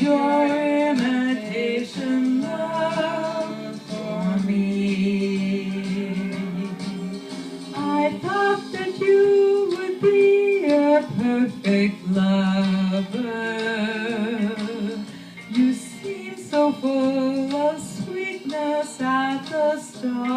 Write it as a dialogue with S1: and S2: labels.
S1: your imitation love for me. I thought that you would be a perfect lover. You seem so full of sweetness at the start.